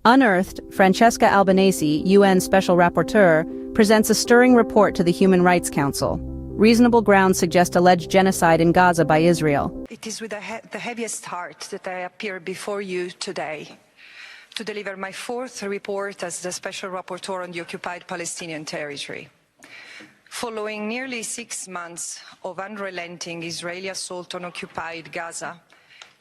Unearthed, Francesca Albanese, UN Special Rapporteur, presents a stirring report to the Human Rights Council. Reasonable grounds suggest alleged genocide in Gaza by Israel. It is with the heaviest heart that I appear before you today to deliver my fourth report as the Special Rapporteur on the occupied Palestinian territory. Following nearly 6 months of unrelenting Israeli assault on occupied Gaza,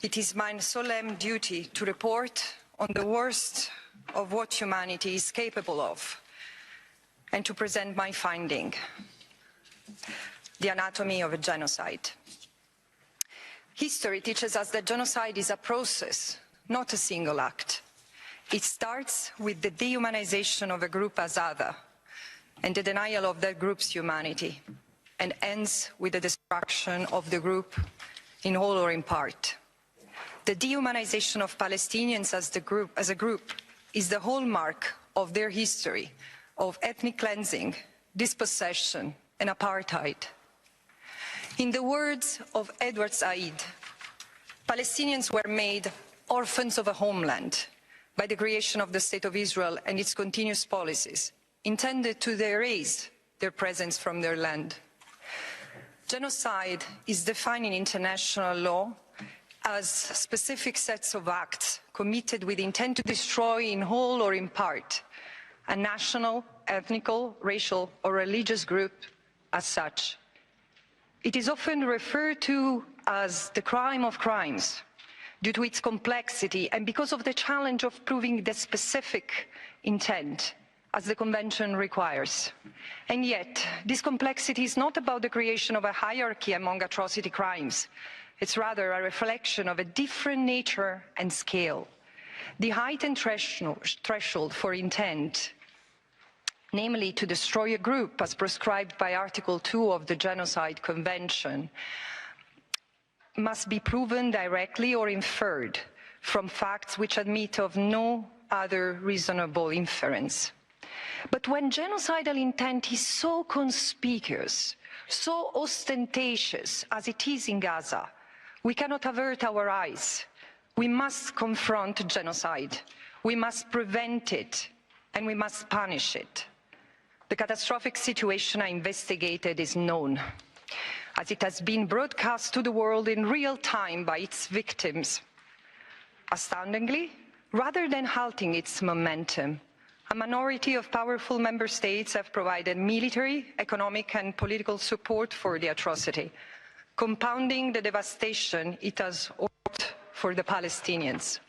it is my solemn duty to report on the worst of what humanity is capable of and to present my finding, the anatomy of a genocide. History teaches us that genocide is a process, not a single act. It starts with the dehumanization of a group as other and the denial of that group's humanity, and ends with the destruction of the group in whole or in part. The dehumanization of Palestinians as a group is the hallmark of their history of ethnic cleansing, dispossession, and apartheid. In the words of Edward Said, Palestinians were made orphans of a homeland by the creation of the State of Israel and its continuous policies, intended to erase their presence from their land. Genocide is defined in international law as specific sets of acts committed with intent to destroy in whole or in part a national, ethnical, racial, or religious group as such. It is often referred to as the crime of crimes due to its complexity and because of the challenge of proving the specific intent as the Convention requires. And yet, this complexity is not about the creation of a hierarchy among atrocity crimes. It's rather a reflection of a different nature and scale. The heightened threshold for intent, namely to destroy a group as prescribed by Article 2 of the Genocide Convention, must be proven directly or inferred from facts which admit of no other reasonable inference. But when genocidal intent is so conspicuous, so ostentatious as it is in Gaza, we cannot avert our eyes. We must confront genocide. We must prevent it, and we must punish it. The catastrophic situation I investigated is known, as it has been broadcast to the world in real time by its victims. Astoundingly, rather than halting its momentum, a minority of powerful member states have provided military, economic, and political support for the atrocity, compounding the devastation it has wrought for the Palestinians.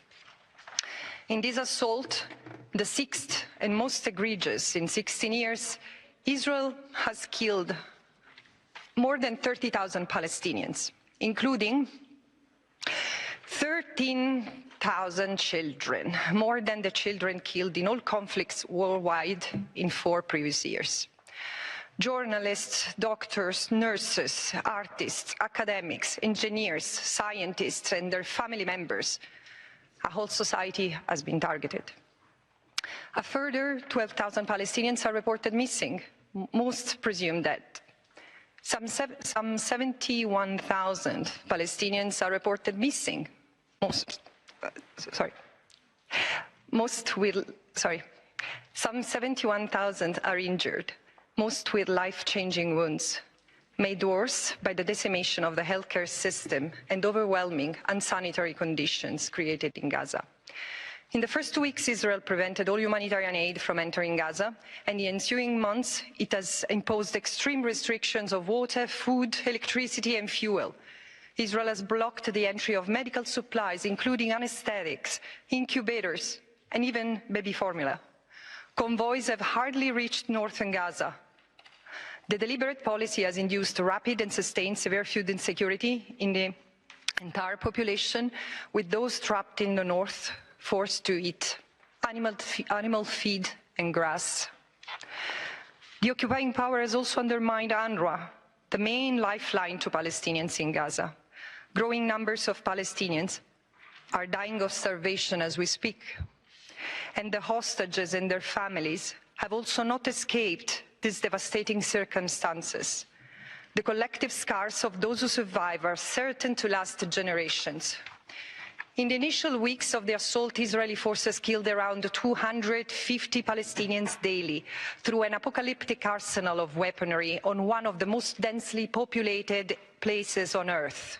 In this assault, the sixth and most egregious in 16 years, Israel has killed more than 30,000 Palestinians, including 13,000 children, more than the children killed in all conflicts worldwide in 4 previous years. Journalists, doctors, nurses, artists, academics, engineers, scientists, and their family members. A whole society has been targeted. A further 12,000 Palestinians are reported missing, most presumed dead. Some 71,000 Palestinians are reported missing. Some 71,000 are injured, most with life-changing wounds, made worse by the decimation of the healthcare system and overwhelming unsanitary conditions created in Gaza. In the first 2 weeks, Israel prevented all humanitarian aid from entering Gaza, and in the ensuing months, it has imposed extreme restrictions of water, food, electricity, and fuel. Israel has blocked the entry of medical supplies, including anesthetics, incubators, and even baby formula. Convoys have hardly reached northern Gaza. The deliberate policy has induced rapid and sustained severe food insecurity in the entire population, with those trapped in the north forced to eat animal feed and grass. The occupying power has also undermined UNRWA, the main lifeline to Palestinians in Gaza. Growing numbers of Palestinians are dying of starvation as we speak, and the hostages and their families have also not escaped these devastating circumstances. The collective scars of those who survive are certain to last generations. In the initial weeks of the assault, Israeli forces killed around 250 Palestinians daily through an apocalyptic arsenal of weaponry on one of the most densely populated places on earth.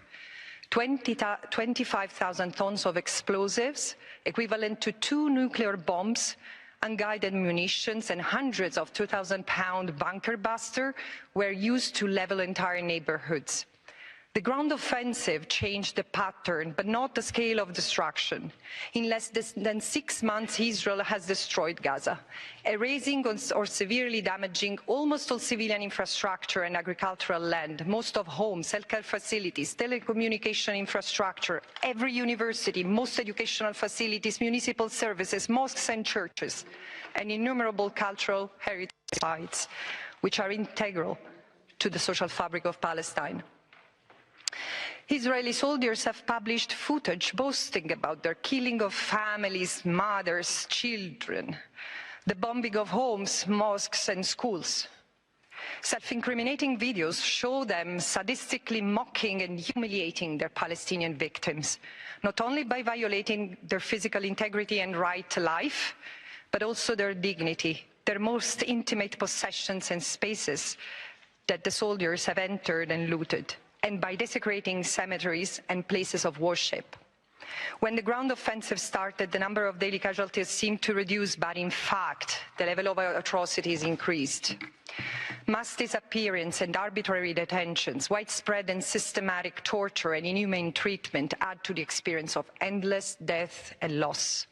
25,000 tons of explosives, equivalent to 2 nuclear bombs, unguided munitions, and hundreds of 2,000-pound bunker busters were used to level entire neighborhoods. The ground offensive changed the pattern, but not the scale of destruction. In less than 6 months, Israel has destroyed Gaza, erasing or severely damaging almost all civilian infrastructure and agricultural land, most of homes, healthcare facilities, telecommunication infrastructure, every university, most educational facilities, municipal services, mosques and churches, and innumerable cultural heritage sites, which are integral to the social fabric of Palestine. Israeli soldiers have published footage boasting about their killing of families, mothers, children, the bombing of homes, mosques and schools. Self-incriminating videos show them sadistically mocking and humiliating their Palestinian victims, not only by violating their physical integrity and right to life, but also their dignity, their most intimate possessions and spaces that the soldiers have entered and looted, and by desecrating cemeteries and places of worship. When the ground offensive started, the number of daily casualties seemed to reduce, but in fact, the level of atrocities increased. Mass disappearance and arbitrary detentions, widespread and systematic torture and inhumane treatment add to the experience of endless death and loss.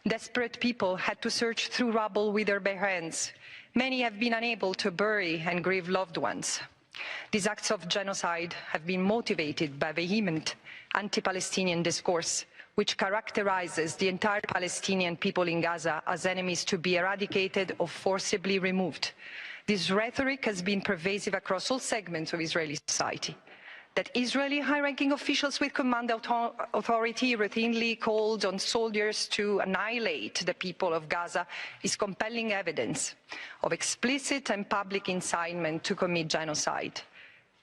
Desperate people had to search through rubble with their bare hands. Many have been unable to bury and grieve loved ones. These acts of genocide have been motivated by vehement anti-Palestinian discourse, which characterizes the entire Palestinian people in Gaza as enemies to be eradicated or forcibly removed. This rhetoric has been pervasive across all segments of Israeli society. That Israeli high-ranking officials with command authority routinely called on soldiers to annihilate the people of Gaza is compelling evidence of explicit and public incitement to commit genocide.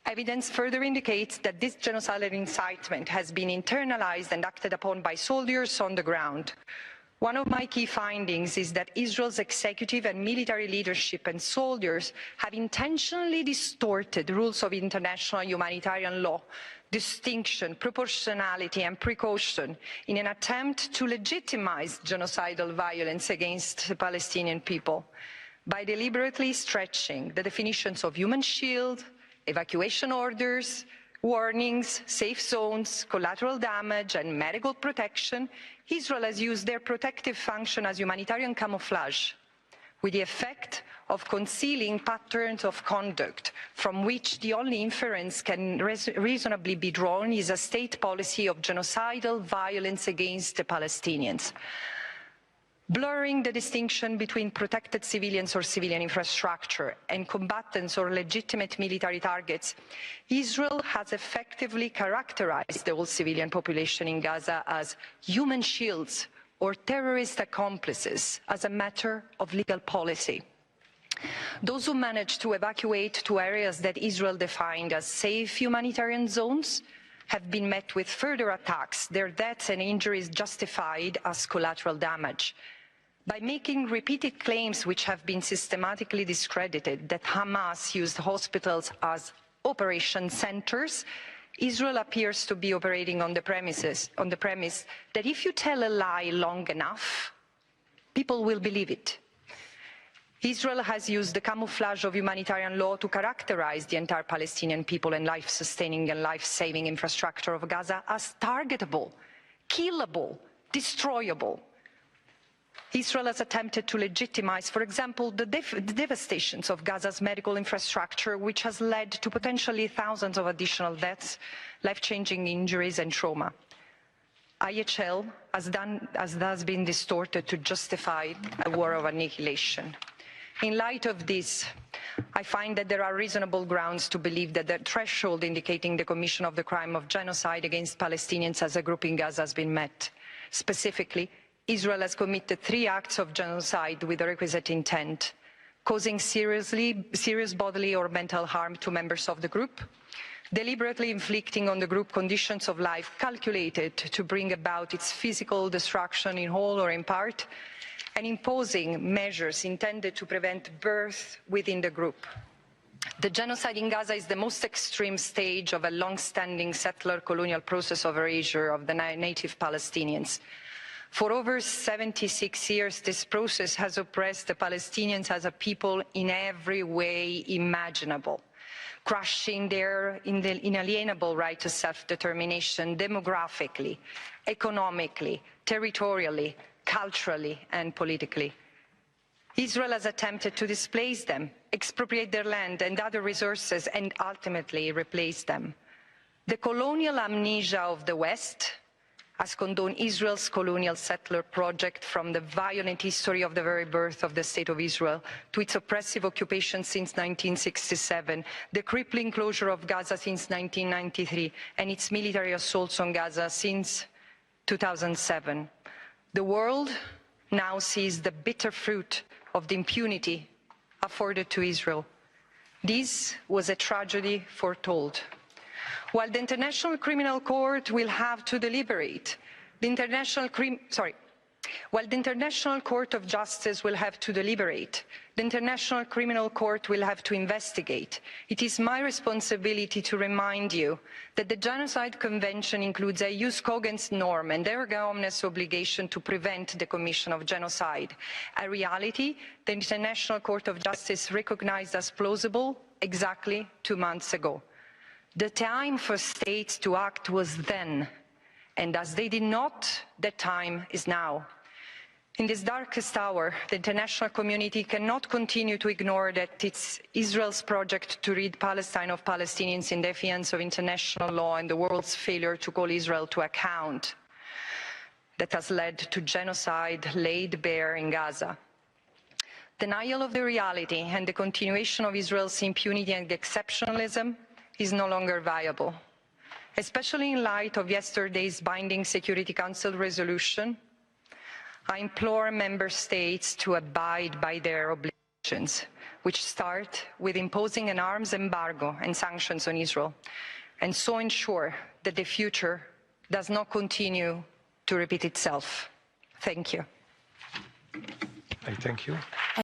Evidence further indicates that this genocidal incitement has been internalized and acted upon by soldiers on the ground. One of my key findings is that Israel's executive and military leadership and soldiers have intentionally distorted rules of international humanitarian law, distinction, proportionality and precaution in an attempt to legitimize genocidal violence against the Palestinian people by deliberately stretching the definitions of human shield, evacuation orders, warnings, safe zones, collateral damage and medical protection. Israel has used their protective function as humanitarian camouflage, with the effect of concealing patterns of conduct from which the only inference can reasonably be drawn is a state policy of genocidal violence against the Palestinians. Blurring the distinction between protected civilians or civilian infrastructure and combatants or legitimate military targets, Israel has effectively characterized the whole civilian population in Gaza as human shields or terrorist accomplices as a matter of legal policy. Those who managed to evacuate to areas that Israel defined as safe humanitarian zones have been met with further attacks, their deaths and injuries justified as collateral damage. By making repeated claims which have been systematically discredited that Hamas used hospitals as operation centers, Israel appears to be operating on the premise that if you tell a lie long enough, people will believe it. Israel has used the camouflage of humanitarian law to characterize the entire Palestinian people and life-sustaining and life-saving infrastructure of Gaza as targetable, killable, destroyable. Israel has attempted to legitimize, for example, the devastations of Gaza's medical infrastructure, which has led to potentially thousands of additional deaths, life-changing injuries and trauma. IHL has thus been distorted to justify a war of annihilation. In light of this, I find that there are reasonable grounds to believe that the threshold indicating the commission of the crime of genocide against Palestinians as a group in Gaza has been met. Specifically, Israel has committed 3 acts of genocide with the requisite intent, causing serious bodily or mental harm to members of the group, deliberately inflicting on the group conditions of life calculated to bring about its physical destruction in whole or in part, and imposing measures intended to prevent birth within the group. The genocide in Gaza is the most extreme stage of a long-standing settler-colonial process of erasure of the native Palestinians. For over 76 years, this process has oppressed the Palestinians as a people in every way imaginable, crushing their inalienable right to self-determination demographically, economically, territorially, culturally, and politically. Israel has attempted to displace them, expropriate their land and other resources, and ultimately replace them. The colonial amnesia of the West has condoned Israel's colonial settler project from the violent history of the very birth of the State of Israel to its oppressive occupation since 1967, the crippling closure of Gaza since 1993, and its military assaults on Gaza since 2007. The world now sees the bitter fruit of the impunity afforded to Israel. This was a tragedy foretold. While the International Criminal Court will have to deliberate, while the International Court of Justice will have to deliberate, the International Criminal Court will have to investigate. It is my responsibility to remind you that the Genocide Convention includes a jus cogens norm and erga omnes obligation to prevent the commission of genocide, a reality the International Court of Justice recognized as plausible exactly 2 months ago. The time for states to act was then, and as they did not, the time is now. In this darkest hour, the international community cannot continue to ignore that it's Israel's project to rid Palestine of Palestinians in defiance of international law and the world's failure to call Israel to account that has led to genocide laid bare in Gaza. Denial of the reality and the continuation of Israel's impunity and exceptionalism is no longer viable, especially in light of yesterday's binding Security Council resolution. I implore member states to abide by their obligations, which start with imposing an arms embargo and sanctions on Israel, and so ensure that the future does not continue to repeat itself. Thank you. I thank you.